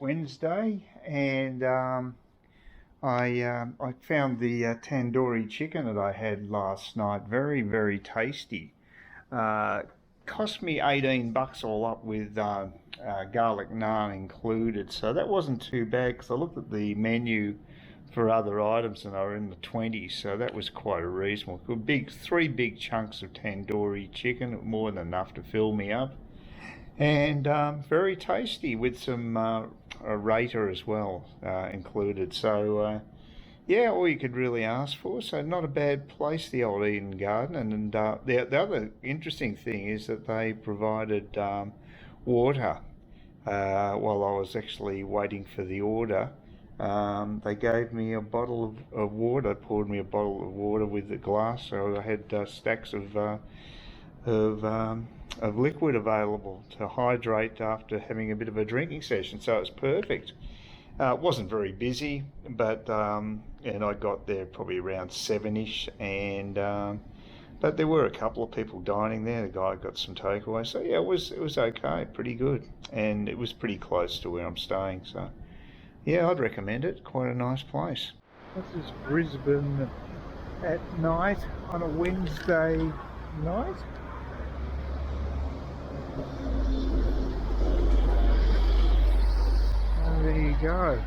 Wednesday, and I found the tandoori chicken that I had last night very tasty. Uh, Cost me $18 all up with garlic naan included, so that wasn't too bad because I looked at the menu for other items and they were in the 20s, so that was quite a reasonable. Three big chunks of tandoori chicken, more than enough to fill me up, and very tasty with some a rater as well included. So yeah, all you could really ask for. So not a bad place, the old Eden Garden. And the other interesting thing is that they provided water while I was actually waiting for the order. They gave me a bottle of water, poured me a bottle of water with the glass, so I had stacks of liquid available to hydrate after having a bit of a drinking session. So it was perfect. It wasn't very busy, but and I got there probably around 7ish, and but there were a couple of people dining there. The guy got some takeaway, so yeah, it was okay, pretty good, and it was pretty close to where I'm staying. So yeah, I'd recommend it. Quite a nice place. This is Brisbane at night on a Wednesday night. Oh, there you go.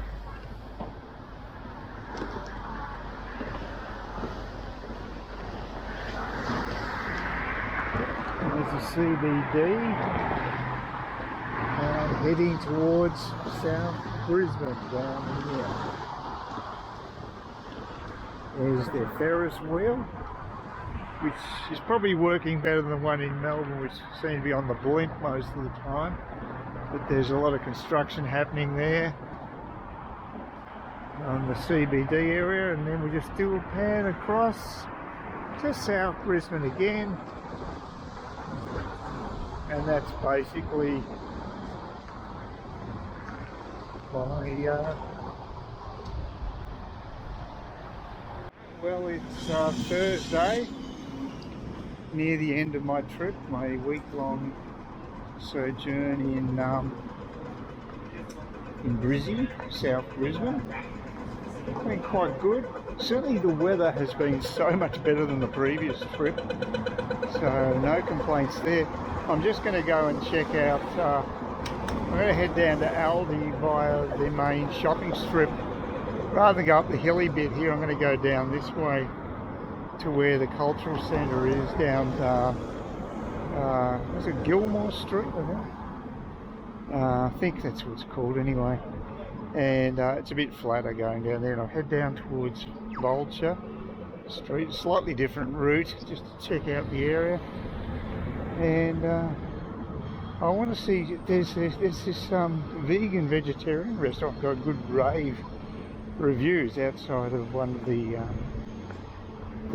There's the CBD, heading towards South Brisbane down here. There's their Ferris wheel, which is probably working better than the one in Melbourne, which seems to be on the blimp most of the time. But there's a lot of construction happening there on the CBD area, and then we just do a pan across to South Brisbane again, and that's basically my well, it's Thursday, near the end of my trip, my week-long sojourn in Brisbane, South Brisbane. It's been quite good. Certainly the weather has been so much better than the previous trip, so no complaints there. I'm just going to go and check out, I'm going to head down to Aldi via their main shopping strip. Rather than go up the hilly bit here, I'm going to go down this way to where the cultural centre is, down is it Gilmore Street, I think that's what it's called anyway. And it's a bit flatter going down there, and I'll head down towards Vulture Street, slightly different route, just to check out the area. And I want to see, there's this vegan vegetarian restaurant got good rave reviews outside of one of the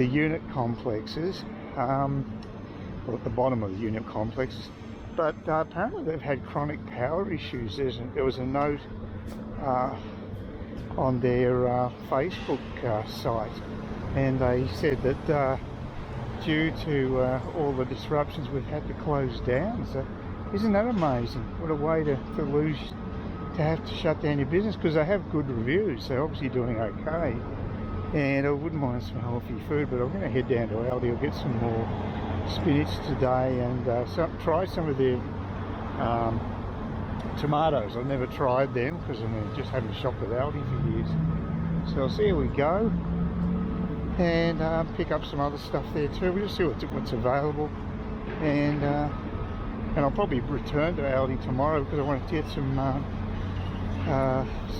unit complexes, or at the bottom of the unit complexes. But apparently they've had chronic power issues. There was a note on their Facebook site, and they said that due to all the disruptions we've had to close down. So isn't that amazing? What a way to have to shut down your business, because they have good reviews. They're obviously doing okay, and I wouldn't mind some healthy food. But I'm going to head down to Aldi. I'll get some more spinach today, and try some of their tomatoes. I've never tried them because I just haven't shopped at Aldi for years. So I'll see how we go, and pick up some other stuff there too. We'll just see what's available, and I'll probably return to Aldi tomorrow because I want to get some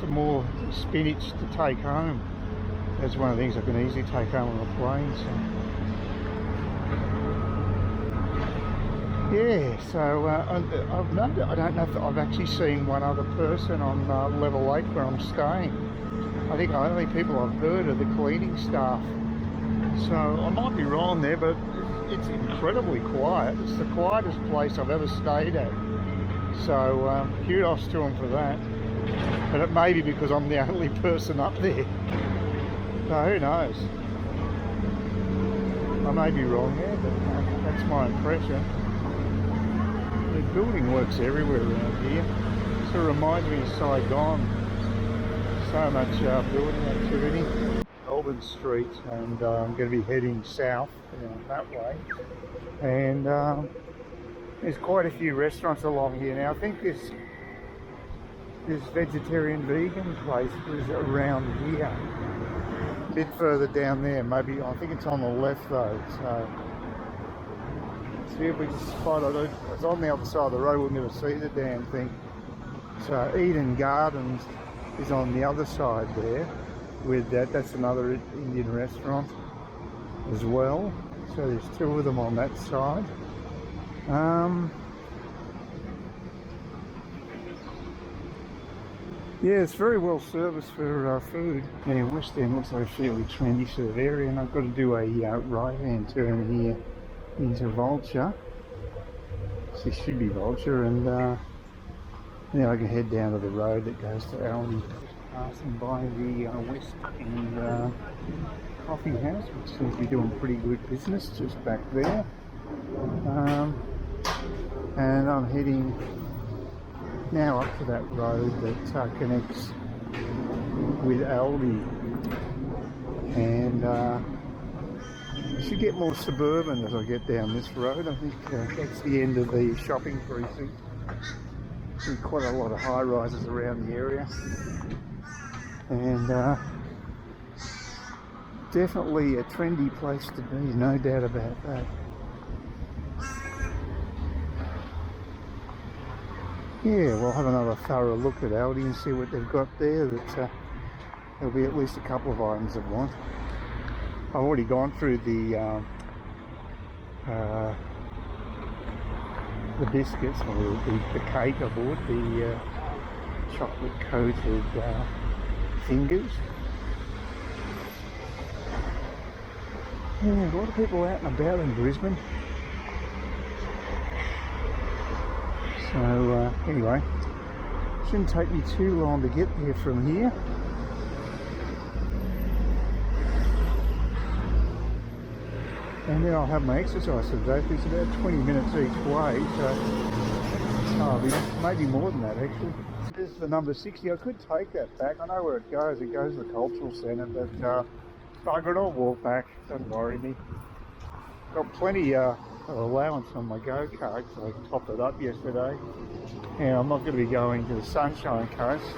more spinach to take home. That's one of the things I can easily take home on the plane. So yeah, so I've noted, I don't know if I've actually seen one other person on Level 8 where I'm staying. I think the only people I've heard are the cleaning staff. So I might be wrong there, but it's incredibly quiet. It's the quietest place I've ever stayed at. So kudos to them for that. But it may be because I'm the only person up there. So who knows? I may be wrong there, but that's my impression. The building works everywhere around here. So it reminds me of Saigon. So much building activity. Melbourne Street, and I'm going to be heading south that way. And there's quite a few restaurants along here now. I think this vegetarian vegan place was around here, a bit further down there. Maybe I think it's on the left though. So see if we can spot it. It's on the other side of the road. We'll never see the damn thing. So Eden Gardens is on the other side there. With that's another Indian restaurant as well. So there's two of them on that side. Yeah, it's very well serviced for food. Yeah, West End looks like a fairly trendy sort of area, and I've got to do a right-hand turn here into Vulture. This should be Vulture, and then I can head down to the road that goes to Aldi. Passing by the West End Coffee House, which seems to be doing pretty good business just back there. And I'm heading now up to that road that connects with Aldi, and I should get more suburban as I get down this road. I think that's the end of the shopping precinct. There's quite a lot of high rises around the area, and definitely a trendy place to be, no doubt about that. Yeah, we'll have another thorough look at Aldi and see what they've got there. That there'll be at least a couple of items I want. I've already gone through the biscuits, or the cake I bought, the chocolate coated fingers. Yeah, a lot of people out and about in Brisbane. So anyway, shouldn't take me too long to get there from here. And then I'll have my exercise for the day. It's about 20 minutes each way, so maybe more than that actually. This is the number 60. I could take that back. I know where it goes. It goes to the cultural centre, but bugger it, I'll walk back. Don't worry me. Got plenty allowance on my go-kart, so I topped it up yesterday. And I'm not going to be going to the Sunshine Coast.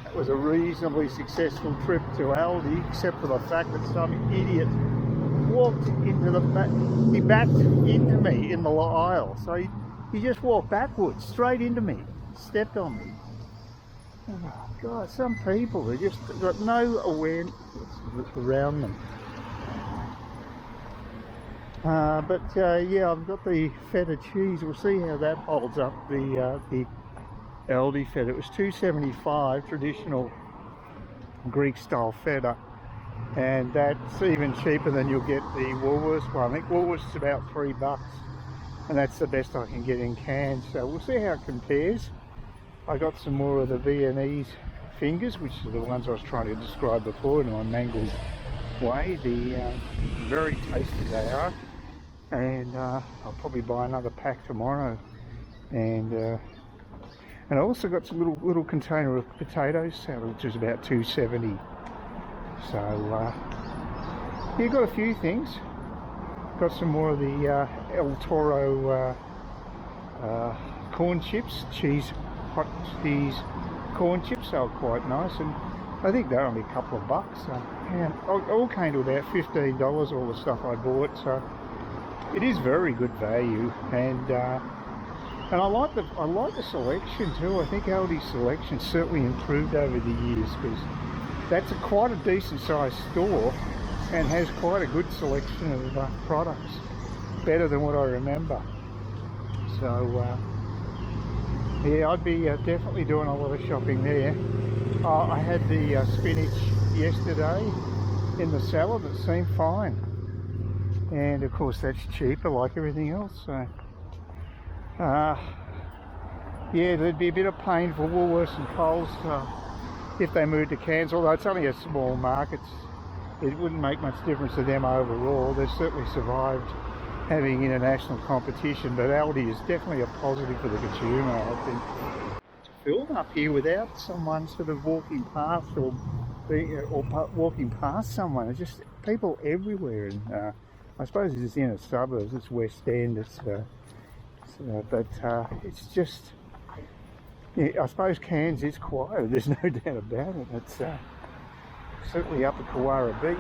That was a reasonably successful trip to Aldi, except for the fact that some idiot walked into the back. He backed into me in the aisle, so he just walked backwards, straight into me, stepped on me. Oh God, some people, they just got no awareness around them. Yeah, I've got the feta cheese. We'll see how that holds up. The Aldi feta. It was $2.75, traditional Greek style feta, and that's even cheaper than you'll get the Woolworths one. I think Woolworths is about $3, and that's the best I can get in cans. So we'll see how it compares. I got some more of the Viennese fingers, which are the ones I was trying to describe before in my mangled way. Very tasty they are, and I'll probably buy another pack tomorrow. And I also got some little container of potato salad, which is about $2.70. So yeah, got a few things. Got some more of the El Toro corn chips, hot cheese corn chips. They were quite nice, and I think they're only a couple of bucks. And all came to about $15, all the stuff I bought. So it is very good value, and I like the selection too. I think Aldi's selection certainly improved over the years, because that's quite a decent sized store and has quite a good selection of products, better than what I remember. So yeah, I'd be definitely doing a lot of shopping there. I had the spinach yesterday in the salad. It seemed fine, and of course that's cheaper like everything else. So yeah, there'd be a bit of pain for Woolworths and Coles if they moved to cans, although it's only a small market. It wouldn't make much difference to them overall. They've certainly survived having international competition, but Aldi is definitely a positive for the consumer, I think. To film up here without someone sort of walking past or walking past someone. It's just people everywhere, and I suppose it's in the suburbs. It's West End. But it's just, yeah, I suppose Cairns is quiet. There's no doubt about it. It's certainly up at Kawara Beach.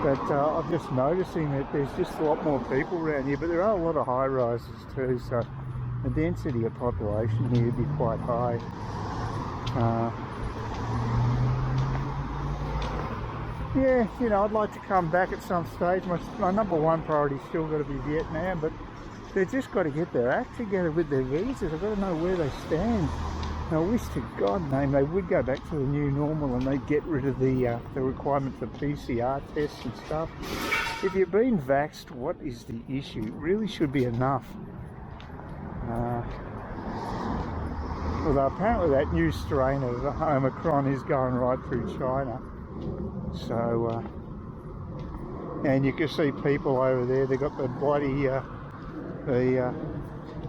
But I'm just noticing that there's just a lot more people around here, but there are a lot of high rises too, so the density of population here would be quite high. Yeah, you know, I'd like to come back at some stage. My number one priority is still got to be Vietnam, but they've just got to get their act together with their visas. I've got to know where they stand. I wish to God name they would go back to the new normal and they'd get rid of the requirement for PCR tests and stuff. If you've been vaxxed, what is the issue? It really should be enough. Although apparently that new strain of Omicron is going right through China. So, and you can see people over there, they've got the bloody, the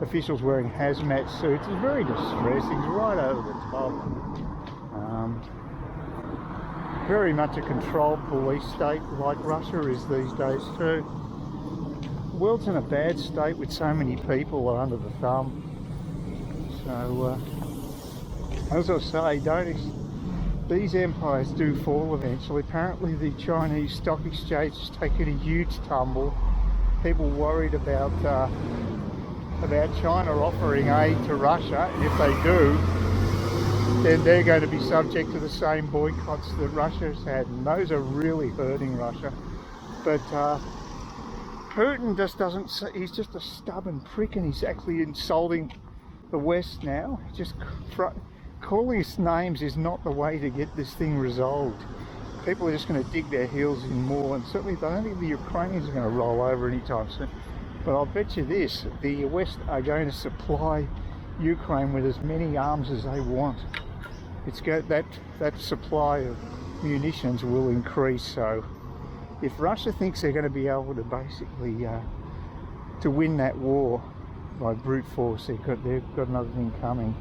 officials wearing hazmat suits. It's very distressing, it's right over the top. Very much a controlled police state like Russia is these days too. The world's in a bad state with so many people under the thumb. So, as I say, these empires do fall eventually. Apparently the Chinese stock exchange has taken a huge tumble. People worried about China offering aid to Russia, and if they do, then they're going to be subject to the same boycotts that Russia has had, and those are really hurting Russia. But Putin just doesn't, he's just a stubborn prick, and he's actually insulting the West now. Just calling us names is not the way to get this thing resolved. People are just going to dig their heels in more, and certainly I don't think the Ukrainians are going to roll over anytime soon. But I'll bet you this, the West are going to supply Ukraine with as many arms as they want. It's that supply of munitions will increase. So if Russia thinks they're going to be able to basically to win that war by brute force, they've got another thing coming.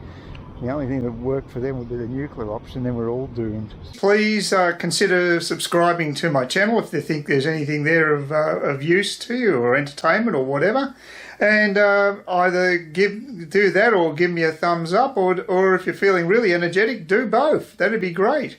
The only thing that worked for them would be the nuclear option, then we're all doomed. Please consider subscribing to my channel if you think there's anything there of use to you, or entertainment or whatever. And either do that or give me a thumbs up, or if you're feeling really energetic, do both. That'd be great.